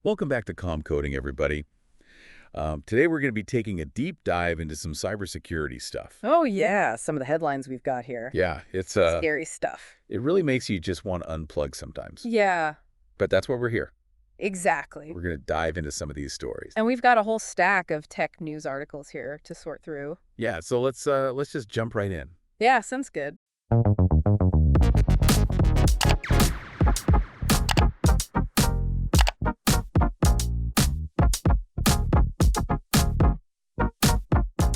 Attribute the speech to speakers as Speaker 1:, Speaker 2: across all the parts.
Speaker 1: Welcome back to Calm Coding, everybody. Today we're going to be taking a deep dive into some cybersecurity stuff.
Speaker 2: Oh, yeah. Some of the headlines we've got here.
Speaker 1: Yeah,
Speaker 2: Scary stuff.
Speaker 1: it really makes you just want to unplug sometimes.
Speaker 2: Yeah,
Speaker 1: But that's why we're here.
Speaker 2: exactly.
Speaker 1: We're going to dive into some of these stories.
Speaker 2: And we've got a whole stack of tech news articles here to sort through.
Speaker 1: Yeah, so let's just jump right in.
Speaker 2: Yeah, sounds good.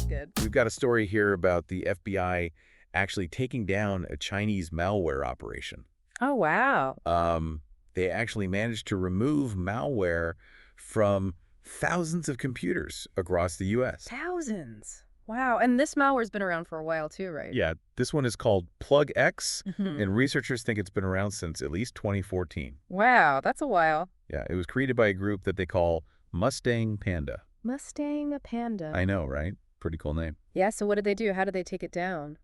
Speaker 2: Good.
Speaker 1: We've got a story here about the FBI actually taking down a Chinese malware operation.
Speaker 2: Oh, wow.
Speaker 1: They actually managed to remove malware from thousands of computers across the U.S.
Speaker 2: Thousands. Wow. And this malware's been around for a while too, right?
Speaker 1: Yeah, this one is called PlugX,
Speaker 2: Mhm.
Speaker 1: and researchers think it's been around since at least 2014.
Speaker 2: Wow, that's a while.
Speaker 1: Yeah, it was created by a group that they call Mustang Panda.
Speaker 2: Mustang Panda.
Speaker 1: I know, right? Pretty cool name.
Speaker 2: Yeah, so what did they do? How did they take it down?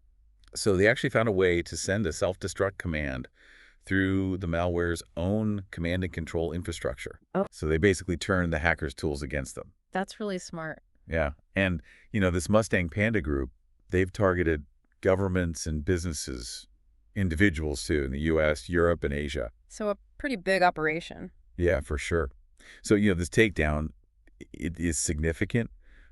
Speaker 1: So they actually found a way to send a self-destruct command through the malware's own command and control infrastructure.
Speaker 2: Oh.
Speaker 1: So they basically turned the hackers' tools against them.
Speaker 2: That's really smart.
Speaker 1: Yeah. And, this Mustang Panda group, they've targeted governments and businesses, individuals too, in the U.S., Europe, and Asia.
Speaker 2: So a pretty big operation.
Speaker 1: Yeah, for sure. So, this takedown, it is significant,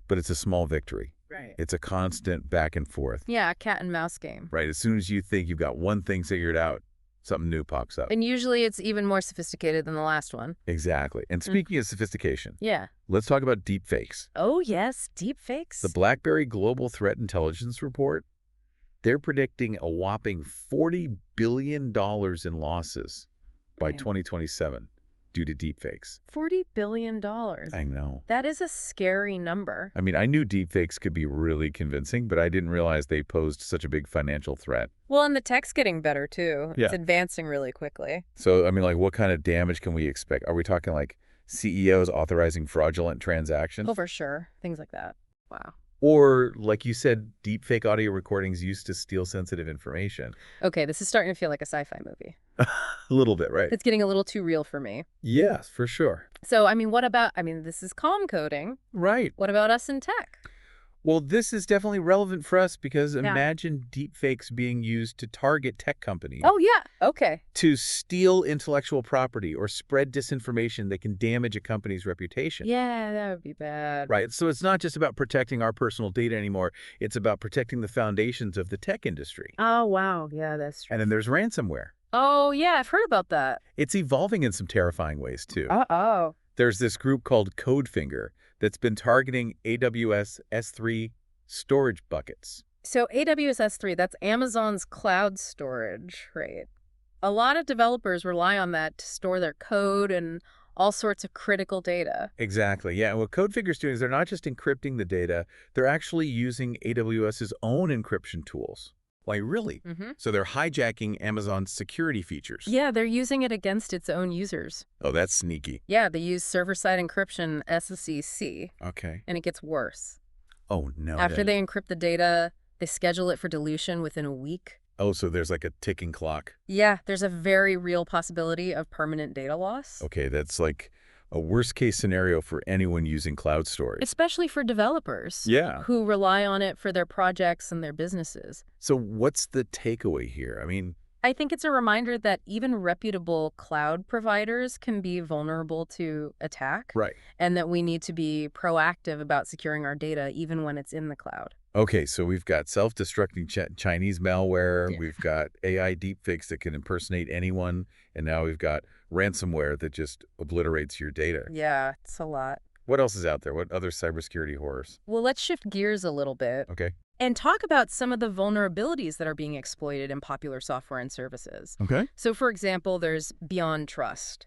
Speaker 1: but it's a small victory.
Speaker 2: Right.
Speaker 1: It's a constant back and forth,
Speaker 2: Yeah, a cat and mouse game.
Speaker 1: right? As soon as you think you've got one thing figured out, something new pops up.
Speaker 2: And usually it's even more sophisticated than the last one.
Speaker 1: Exactly. And speaking of sophistication,
Speaker 2: Yeah.
Speaker 1: let's talk about deepfakes.
Speaker 2: Oh, yes. Deepfakes.
Speaker 1: The BlackBerry Global Threat Intelligence Report, they're predicting a whopping $40 billion in losses by
Speaker 2: Damn.
Speaker 1: 2027 due to deepfakes.
Speaker 2: $40 billion.
Speaker 1: I know.
Speaker 2: That is a scary number.
Speaker 1: I mean, I knew deepfakes could be really convincing, but I didn't realize they posed such a big financial threat.
Speaker 2: Well, and the tech's getting better, too.
Speaker 1: Yeah.
Speaker 2: It's advancing really quickly.
Speaker 1: So, I mean, what kind of damage can we expect? Are we talking CEOs authorizing fraudulent transactions?
Speaker 2: Oh, for sure. Things like that. Wow.
Speaker 1: Or, like you said, deepfake audio recordings used to steal sensitive information.
Speaker 2: Okay, this is starting to feel like a sci-fi movie.
Speaker 1: A little bit, right?
Speaker 2: It's getting a little too real for me.
Speaker 1: Yes, for sure.
Speaker 2: So, this is calm coding.
Speaker 1: Right.
Speaker 2: What about us in tech?
Speaker 1: Well, this is definitely relevant for us because imagine deepfakes being used to target tech companies.
Speaker 2: Oh, yeah. Okay.
Speaker 1: To steal intellectual property or spread disinformation that can damage a company's reputation.
Speaker 2: Yeah, that would be bad.
Speaker 1: Right. So it's not just about protecting our personal data anymore. It's about protecting the foundations of the tech industry.
Speaker 2: Oh, wow. Yeah, that's true.
Speaker 1: And then there's ransomware.
Speaker 2: Oh, yeah, I've heard about that.
Speaker 1: It's evolving in some terrifying ways, too.
Speaker 2: Uh-oh.
Speaker 1: There's this group called Codefinger that's been targeting AWS S3 storage buckets.
Speaker 2: So AWS S3, that's Amazon's cloud storage, right? A lot of developers rely on that to store their code and all sorts of critical data.
Speaker 1: Exactly. Yeah. And what Codefinger's doing is they're not just encrypting the data, they're actually using AWS's own encryption tools. Like, really?
Speaker 2: Mm-hmm.
Speaker 1: So they're hijacking Amazon's security features.
Speaker 2: Yeah, they're using it against its own users.
Speaker 1: Oh, that's sneaky.
Speaker 2: Yeah, they use server-side encryption, SSEC,
Speaker 1: Okay.
Speaker 2: and it gets worse.
Speaker 1: Oh, no.
Speaker 2: After they encrypt the data, they schedule it for dilution within a week.
Speaker 1: Oh, so there's like a ticking clock.
Speaker 2: Yeah, there's a very real possibility of permanent data loss.
Speaker 1: Okay, that's like a worst-case scenario for anyone using cloud storage.
Speaker 2: Especially for developers.
Speaker 1: Yeah.
Speaker 2: Who rely on it for their projects and their businesses.
Speaker 1: So what's the takeaway here? I mean,
Speaker 2: I think it's a reminder that even reputable cloud providers can be vulnerable to attack.
Speaker 1: right.
Speaker 2: And that we need to be proactive about securing our data even when it's in the cloud.
Speaker 1: Okay, so we've got self-destructing Chinese malware,
Speaker 2: Yeah.
Speaker 1: we've got AI deepfakes that can impersonate anyone, and now we've got ransomware that just obliterates your data.
Speaker 2: Yeah, it's a lot.
Speaker 1: What else is out there? What other cybersecurity horrors?
Speaker 2: Well, let's shift gears a little bit
Speaker 1: Okay.
Speaker 2: and talk about some of the vulnerabilities that are being exploited in popular software and services.
Speaker 1: Okay.
Speaker 2: So, for example, there's BeyondTrust.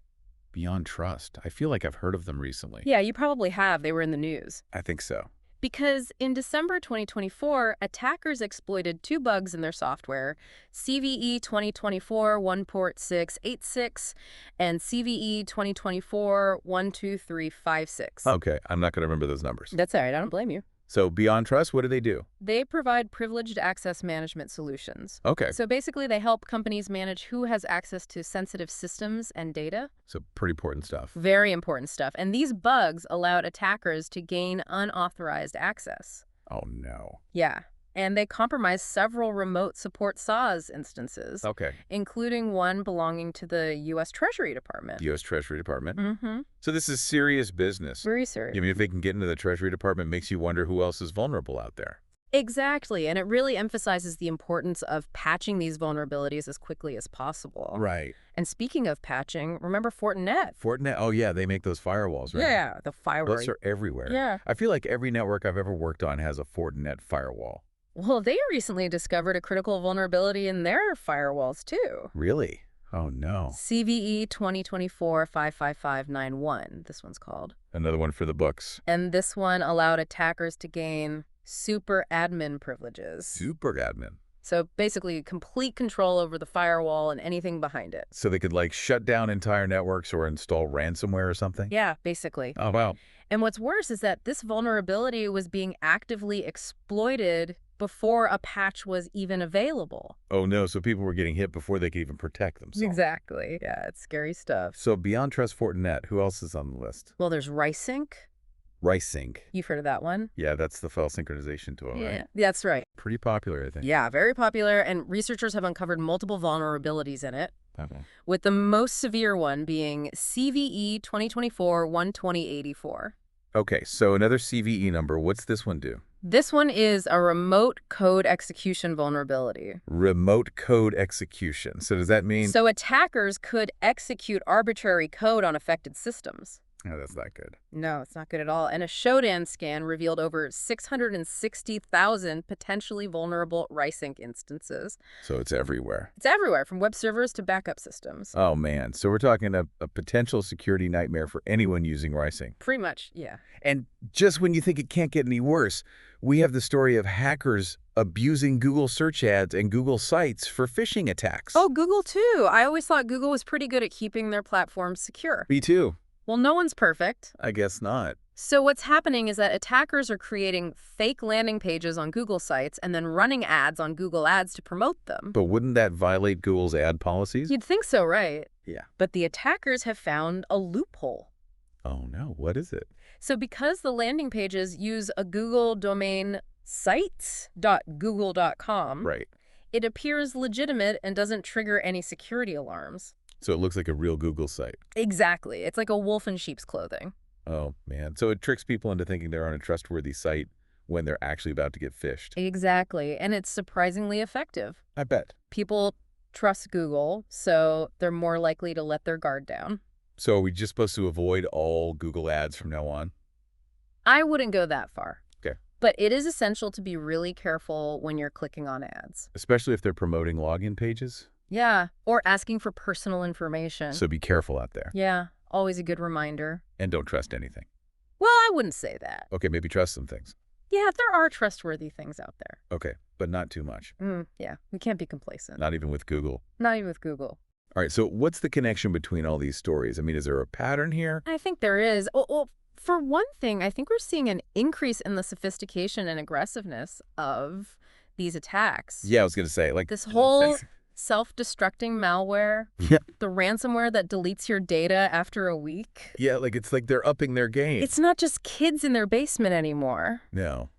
Speaker 1: BeyondTrust. I feel like I've heard of them recently.
Speaker 2: Yeah, you probably have. They were in the news.
Speaker 1: I think so.
Speaker 2: Because in December 2024, attackers exploited two bugs in their software, CVE 2024 1.686 and CVE 2024 12356.
Speaker 1: Okay, I'm not going to remember those numbers.
Speaker 2: That's all right. I don't blame you.
Speaker 1: So BeyondTrust, what do they do?
Speaker 2: They provide privileged access management solutions.
Speaker 1: Okay.
Speaker 2: So basically, they help companies manage who has access to sensitive systems and data.
Speaker 1: So pretty important stuff.
Speaker 2: Very important stuff. And these bugs allowed attackers to gain unauthorized access.
Speaker 1: Oh, no.
Speaker 2: Yeah. And they compromised several remote support SaaS instances,
Speaker 1: Okay.
Speaker 2: including one belonging to the US Treasury Department.
Speaker 1: The US Treasury Department.
Speaker 2: Mm-hmm.
Speaker 1: So this is serious business.
Speaker 2: Very serious.
Speaker 1: I mean, if they can get into the Treasury Department, it makes you wonder who else is vulnerable out there.
Speaker 2: Exactly. And it really emphasizes the importance of patching these vulnerabilities as quickly as possible.
Speaker 1: Right.
Speaker 2: And speaking of patching, remember Fortinet?
Speaker 1: Fortinet, oh yeah, they make those firewalls, right?
Speaker 2: Yeah, the firewall.
Speaker 1: Those are everywhere.
Speaker 2: Yeah.
Speaker 1: I feel like every network I've ever worked on has a Fortinet firewall.
Speaker 2: Well, they recently discovered a critical vulnerability in their firewalls, too.
Speaker 1: Really? Oh, no.
Speaker 2: CVE 2024-55591, this one's called.
Speaker 1: Another one for the books.
Speaker 2: And this one allowed attackers to gain super admin privileges.
Speaker 1: Super admin.
Speaker 2: So basically complete control over the firewall and anything behind it.
Speaker 1: So they could, like, shut down entire networks or install ransomware or something?
Speaker 2: Yeah, basically.
Speaker 1: Oh, wow.
Speaker 2: And what's worse is that this vulnerability was being actively exploited before a patch was even available.
Speaker 1: Oh, no. So people were getting hit before they could even protect themselves.
Speaker 2: Exactly. Yeah, it's scary stuff.
Speaker 1: So BeyondTrust Fortinet, who else is on the list?
Speaker 2: Well, there's Rsync.
Speaker 1: Rsync.
Speaker 2: You've heard of that one?
Speaker 1: Yeah, that's the file synchronization tool, right?
Speaker 2: That's right.
Speaker 1: Pretty popular, I think.
Speaker 2: Yeah, very popular, and researchers have uncovered multiple vulnerabilities in it,
Speaker 1: Okay.
Speaker 2: with the most severe one being CVE 2024-12084.
Speaker 1: Okay, so another CVE number. What's this one do?
Speaker 2: This one is a remote code execution vulnerability.
Speaker 1: Remote code execution. So does that mean...
Speaker 2: So attackers could execute arbitrary code on affected systems.
Speaker 1: Oh, that's not good.
Speaker 2: No, it's not good at all. And a Shodan scan revealed over 660,000 potentially vulnerable Rsync instances.
Speaker 1: So it's everywhere.
Speaker 2: It's everywhere, from web servers to backup systems.
Speaker 1: Oh, man. So we're talking a potential security nightmare for anyone using Rsync.
Speaker 2: Pretty much, yeah.
Speaker 1: And just when you think it can't get any worse, we have the story of hackers abusing Google search ads and Google sites for phishing attacks.
Speaker 2: Oh, Google too. I always thought Google was pretty good at keeping their platforms secure.
Speaker 1: Me too.
Speaker 2: Well, no one's perfect.
Speaker 1: I guess not.
Speaker 2: So what's happening is that attackers are creating fake landing pages on Google sites and then running ads on Google Ads to promote them.
Speaker 1: But wouldn't that violate Google's ad policies?
Speaker 2: You'd think so, right?
Speaker 1: Yeah.
Speaker 2: But the attackers have found a loophole.
Speaker 1: Oh, no. What is it?
Speaker 2: So because the landing pages use a Google domain sites.google.com,
Speaker 1: Right.
Speaker 2: it appears legitimate and doesn't trigger any security alarms.
Speaker 1: So it looks like a real Google site.
Speaker 2: Exactly. It's like a wolf in sheep's clothing.
Speaker 1: Oh, man. So it tricks people into thinking they're on a trustworthy site when they're actually about to get phished.
Speaker 2: Exactly. And it's surprisingly effective.
Speaker 1: I bet.
Speaker 2: People trust Google, so they're more likely to let their guard down.
Speaker 1: So are we just supposed to avoid all Google ads from now on?
Speaker 2: I wouldn't go that far.
Speaker 1: Okay.
Speaker 2: But it is essential to be really careful when you're clicking on ads.
Speaker 1: Especially if they're promoting login pages?
Speaker 2: Yeah, or asking for personal information.
Speaker 1: So be careful out there.
Speaker 2: Yeah, always a good reminder.
Speaker 1: And don't trust anything.
Speaker 2: Well, I wouldn't say that.
Speaker 1: Okay, maybe trust some things.
Speaker 2: Yeah, there are trustworthy things out there.
Speaker 1: Okay, but not too much.
Speaker 2: Yeah, we can't be complacent.
Speaker 1: Not even with Google.
Speaker 2: Not even with Google.
Speaker 1: All right, so what's the connection between all these stories? I mean, is there a pattern here?
Speaker 2: I think there is. Well, for one thing, I think we're seeing an increase in the sophistication and aggressiveness of these attacks.
Speaker 1: Yeah, I was going to say, like...
Speaker 2: This whole self-destructing malware,
Speaker 1: Yeah.
Speaker 2: the ransomware that deletes your data after a week.
Speaker 1: Yeah, like it's like they're upping their game.
Speaker 2: It's not just kids in their basement anymore.
Speaker 1: No.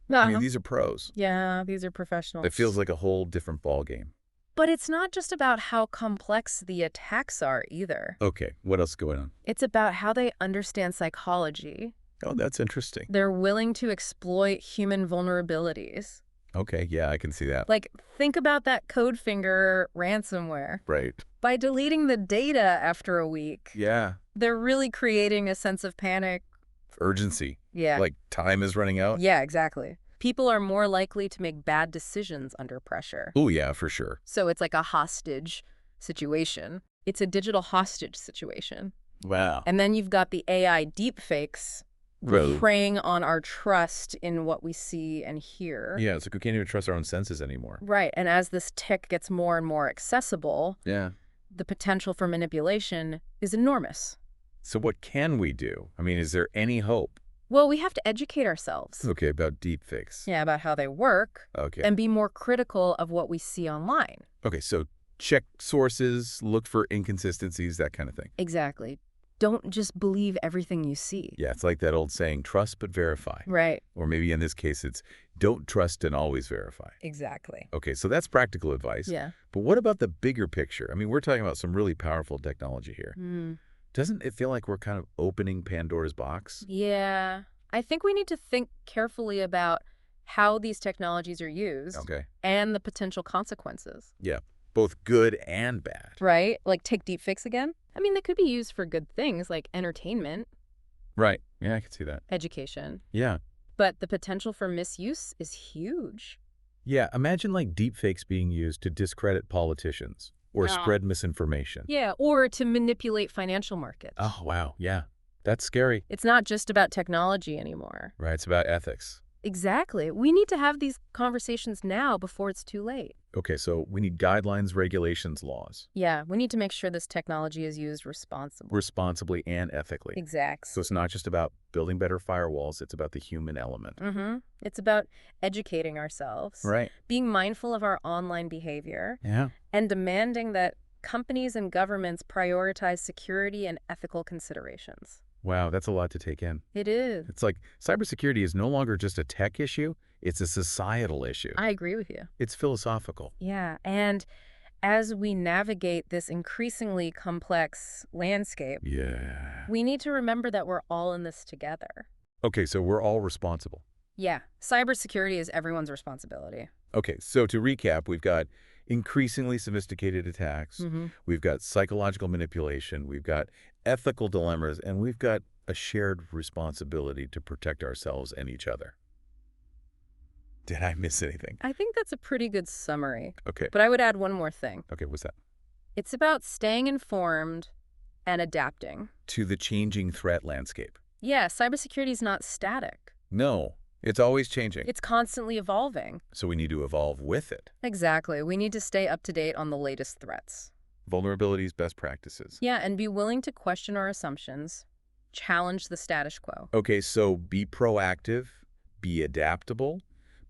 Speaker 2: No.
Speaker 1: I mean, these are pros.
Speaker 2: Yeah, these are professionals.
Speaker 1: It feels like a whole different ballgame.
Speaker 2: But it's not just about how complex the attacks are either.
Speaker 1: Okay, what else is going on?
Speaker 2: It's about how they understand psychology.
Speaker 1: Oh, that's interesting.
Speaker 2: They're willing to exploit human vulnerabilities.
Speaker 1: Okay, yeah, I can see that.
Speaker 2: Like, think about that code finger ransomware.
Speaker 1: Right.
Speaker 2: By deleting the data after a week,
Speaker 1: Yeah.
Speaker 2: they're really creating a sense of panic.
Speaker 1: Urgency.
Speaker 2: Yeah.
Speaker 1: Like time is running out?
Speaker 2: Yeah, exactly. People are more likely to make bad decisions under pressure.
Speaker 1: Oh, yeah, for sure.
Speaker 2: So it's like a hostage situation. It's a digital hostage situation.
Speaker 1: Wow.
Speaker 2: And then you've got the AI deepfakes
Speaker 1: Bro.
Speaker 2: preying on our trust in what we see and hear.
Speaker 1: Yeah, it's like we can't even trust our own senses anymore.
Speaker 2: Right. And as this tech gets more and more accessible,
Speaker 1: Yeah.
Speaker 2: the potential for manipulation is enormous.
Speaker 1: So what can we do? I mean, is there any hope?
Speaker 2: Well, we have to educate ourselves.
Speaker 1: Okay, about deepfakes.
Speaker 2: Yeah, about how they work
Speaker 1: Okay.
Speaker 2: and be more critical of what we see online.
Speaker 1: Okay, so check sources, look for inconsistencies, that kind of thing.
Speaker 2: Exactly. Don't just believe everything you see.
Speaker 1: Yeah, it's like that old saying, trust but verify.
Speaker 2: Right.
Speaker 1: Or maybe in this case, it's don't trust and always verify.
Speaker 2: Exactly.
Speaker 1: Okay, so that's practical advice.
Speaker 2: Yeah.
Speaker 1: But what about the bigger picture? I mean, we're talking about some really powerful technology here. Doesn't it feel like we're kind of opening Pandora's box?
Speaker 2: Yeah. I think we need to think carefully about how these technologies are used
Speaker 1: Okay.
Speaker 2: and the potential consequences.
Speaker 1: Yeah, both good and bad.
Speaker 2: Right? Like take deepfakes again. I mean, they could be used for good things like entertainment,
Speaker 1: Right. Yeah, I can see that.
Speaker 2: education,
Speaker 1: Yeah.
Speaker 2: but the potential for misuse is huge.
Speaker 1: Yeah, imagine like deepfakes being used to discredit politicians or spread misinformation.
Speaker 2: Yeah, or to manipulate financial markets.
Speaker 1: Oh, wow. Yeah. That's scary.
Speaker 2: It's not just about technology anymore.
Speaker 1: Right, it's about ethics.
Speaker 2: Exactly. We need to have these conversations now before it's too late.
Speaker 1: Okay, so we need guidelines, regulations, laws.
Speaker 2: Yeah, we need to make sure this technology is used
Speaker 1: Responsibly and ethically.
Speaker 2: Exactly.
Speaker 1: So it's not just about building better firewalls, it's about the human element.
Speaker 2: It's about educating ourselves,
Speaker 1: Right.
Speaker 2: being mindful of our online behavior,
Speaker 1: Yeah.
Speaker 2: and demanding that companies and governments prioritize security and ethical considerations.
Speaker 1: Wow, that's a lot to take in.
Speaker 2: It is.
Speaker 1: It's like cybersecurity is no longer just a tech issue, it's a societal issue.
Speaker 2: I agree with you.
Speaker 1: It's philosophical.
Speaker 2: Yeah, and as we navigate this increasingly complex landscape,
Speaker 1: Yeah.
Speaker 2: we need to remember that we're all in this together.
Speaker 1: Okay, so we're all responsible.
Speaker 2: Yeah, cybersecurity is everyone's responsibility.
Speaker 1: Okay, so to recap, we've got increasingly sophisticated attacks, we've got psychological manipulation, we've got ethical dilemmas, and we've got a shared responsibility to protect ourselves and each other. Did I miss anything?
Speaker 2: I think that's a pretty good summary.
Speaker 1: Okay.
Speaker 2: But I would add one more thing.
Speaker 1: Okay, what's that?
Speaker 2: It's about staying informed and adapting.
Speaker 1: To the changing threat landscape.
Speaker 2: Yeah, cybersecurity is not static.
Speaker 1: No, it's always changing.
Speaker 2: It's constantly evolving.
Speaker 1: So we need to evolve with it.
Speaker 2: Exactly. We need to stay up to date on the latest threats.
Speaker 1: Vulnerabilities, best practices.
Speaker 2: Yeah, and be willing to question our assumptions, challenge the status quo.
Speaker 1: Okay, so be proactive, be adaptable,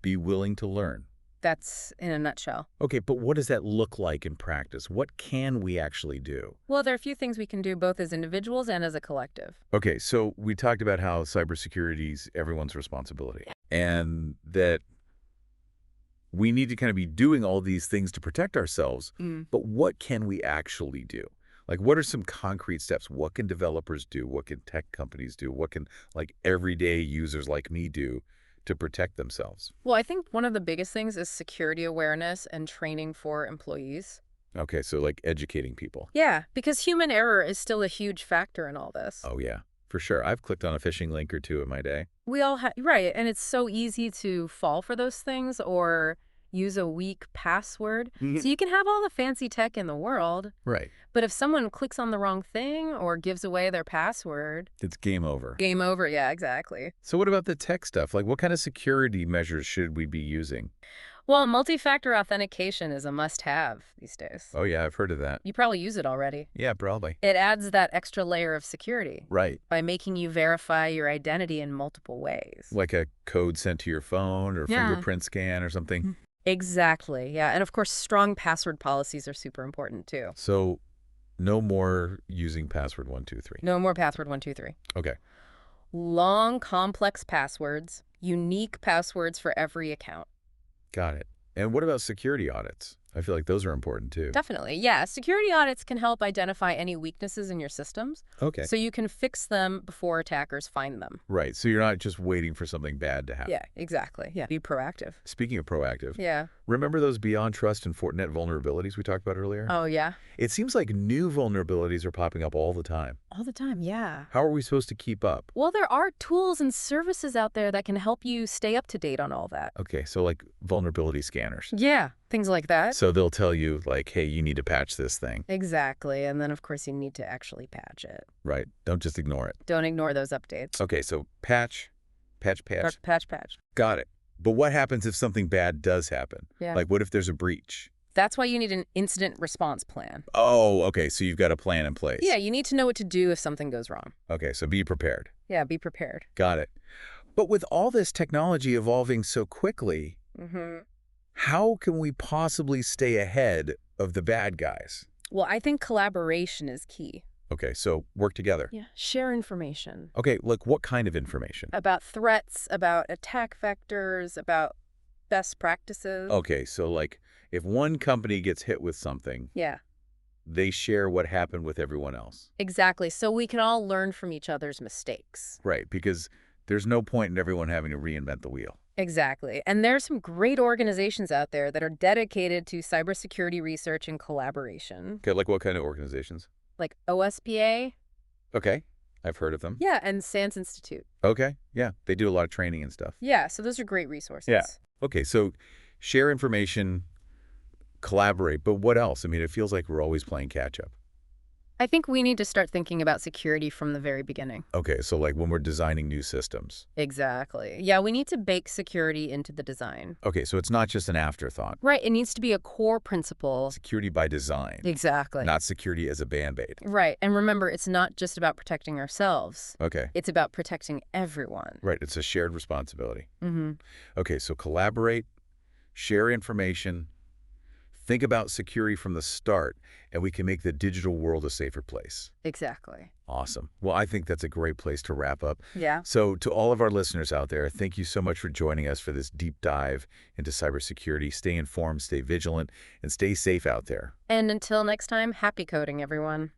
Speaker 1: be willing to learn.
Speaker 2: That's in a nutshell.
Speaker 1: Okay, but what does that look like in practice? What can we actually do?
Speaker 2: Well, there are a few things we can do both as individuals and as a collective.
Speaker 1: Okay, so we talked about how cybersecurity is everyone's responsibility and that we need to kind of be doing all these things to protect ourselves, but what can we actually do? Like, what are some concrete steps? What can developers do? What can tech companies do? What can, like, everyday users like me do to protect themselves?
Speaker 2: Well, I think one of the biggest things is security awareness and training for employees.
Speaker 1: Okay, so like educating people.
Speaker 2: Yeah, because human error is still a huge factor in all this.
Speaker 1: Oh, yeah, for sure. I've clicked on a phishing link or two in my day.
Speaker 2: We all have, right, and it's so easy to fall for those things or use a weak password. So you can have all the fancy tech in the world,
Speaker 1: Right.
Speaker 2: but if someone clicks on the wrong thing or gives away their password,
Speaker 1: It's game over.
Speaker 2: game over. Yeah, exactly.
Speaker 1: So what about the tech stuff? Like, what kind of security measures should we be using?
Speaker 2: Well, multi-factor authentication is a must-have these days.
Speaker 1: Oh, yeah, I've heard of that.
Speaker 2: You probably use it already.
Speaker 1: Yeah, probably.
Speaker 2: It adds that extra layer of security
Speaker 1: Right.
Speaker 2: by making you verify your identity in multiple ways.
Speaker 1: Like a code sent to your phone or
Speaker 2: Yeah.
Speaker 1: fingerprint scan or something.
Speaker 2: Exactly, yeah. And of course, strong password policies are super important too.
Speaker 1: So no more using password 123.
Speaker 2: No more password 123.
Speaker 1: Okay.
Speaker 2: Long, complex passwords, unique passwords for every account.
Speaker 1: Got it. And what about security audits? I feel like those are important too.
Speaker 2: Definitely, yeah. Security audits can help identify any weaknesses in your systems,
Speaker 1: Okay.
Speaker 2: so you can fix them before attackers find them.
Speaker 1: Right. So you're not just waiting for something bad to happen.
Speaker 2: Yeah, exactly. Yeah, be proactive.
Speaker 1: Speaking of proactive,
Speaker 2: Yeah.
Speaker 1: remember those BeyondTrust and Fortinet vulnerabilities we talked about earlier?
Speaker 2: Oh, yeah?
Speaker 1: It seems like new vulnerabilities are popping up all the time.
Speaker 2: All the time, yeah.
Speaker 1: How are we supposed to keep up?
Speaker 2: Well, there are tools and services out there that can help you stay up to date on all that.
Speaker 1: Okay, so like vulnerability scanners.
Speaker 2: Yeah, things like that.
Speaker 1: So they'll tell you like, hey, you need to patch this thing.
Speaker 2: Exactly. And then, of course, you need to actually patch it.
Speaker 1: Right. Don't just ignore it.
Speaker 2: Don't ignore those updates.
Speaker 1: Okay, so patch.
Speaker 2: Patch.
Speaker 1: Got it. But what happens if something bad does happen?
Speaker 2: Yeah.
Speaker 1: Like, what if there's a breach?
Speaker 2: That's why you need an incident response plan.
Speaker 1: Oh, okay, so you've got a plan in place.
Speaker 2: Yeah, you need to know what to do if something goes wrong.
Speaker 1: Okay, so be prepared.
Speaker 2: Yeah, be prepared.
Speaker 1: Got it. But with all this technology evolving so quickly, how can we possibly stay ahead of the bad guys?
Speaker 2: Well, I think collaboration is key.
Speaker 1: Okay, so work together.
Speaker 2: Yeah, share information.
Speaker 1: Okay, like what kind of information?
Speaker 2: About threats, about attack vectors, about best practices.
Speaker 1: Okay, so like if one company gets hit with something,
Speaker 2: Yeah,
Speaker 1: they share what happened with everyone else.
Speaker 2: exactly. So we can all learn from each other's mistakes.
Speaker 1: Right, because there's no point in everyone having to reinvent the wheel.
Speaker 2: Exactly. And there's some great organizations out there that are dedicated to cybersecurity research and collaboration.
Speaker 1: Okay, like what kind of organizations?
Speaker 2: Like OSPA.
Speaker 1: Okay, I've heard of them.
Speaker 2: Yeah, and SANS Institute.
Speaker 1: Okay, yeah, they do a lot of training and stuff.
Speaker 2: Yeah, so those are great resources.
Speaker 1: Yeah. Okay, so share information, collaborate, but what else? I mean, it feels like we're always playing catch-up.
Speaker 2: I think we need to start thinking about security from the very beginning.
Speaker 1: Okay, so like when we're designing new systems.
Speaker 2: Exactly. Yeah, we need to bake security into the design.
Speaker 1: Okay, so it's not just an afterthought.
Speaker 2: Right, it needs to be a core principle.
Speaker 1: Security by design,
Speaker 2: Exactly.
Speaker 1: not security as a Band-Aid.
Speaker 2: Right, and remember, it's not just about protecting ourselves.
Speaker 1: Okay,
Speaker 2: It's about protecting everyone.
Speaker 1: right, it's a shared responsibility.
Speaker 2: Mm-hmm.
Speaker 1: Okay, so collaborate, share information, think about security from the start, and we can make the digital world a safer place.
Speaker 2: Exactly.
Speaker 1: Awesome. Well, I think that's a great place to wrap up.
Speaker 2: Yeah.
Speaker 1: So to all of our listeners out there, thank you so much for joining us for this deep dive into cybersecurity. Stay informed, stay vigilant, and stay safe out there.
Speaker 2: And until next time, happy coding, everyone.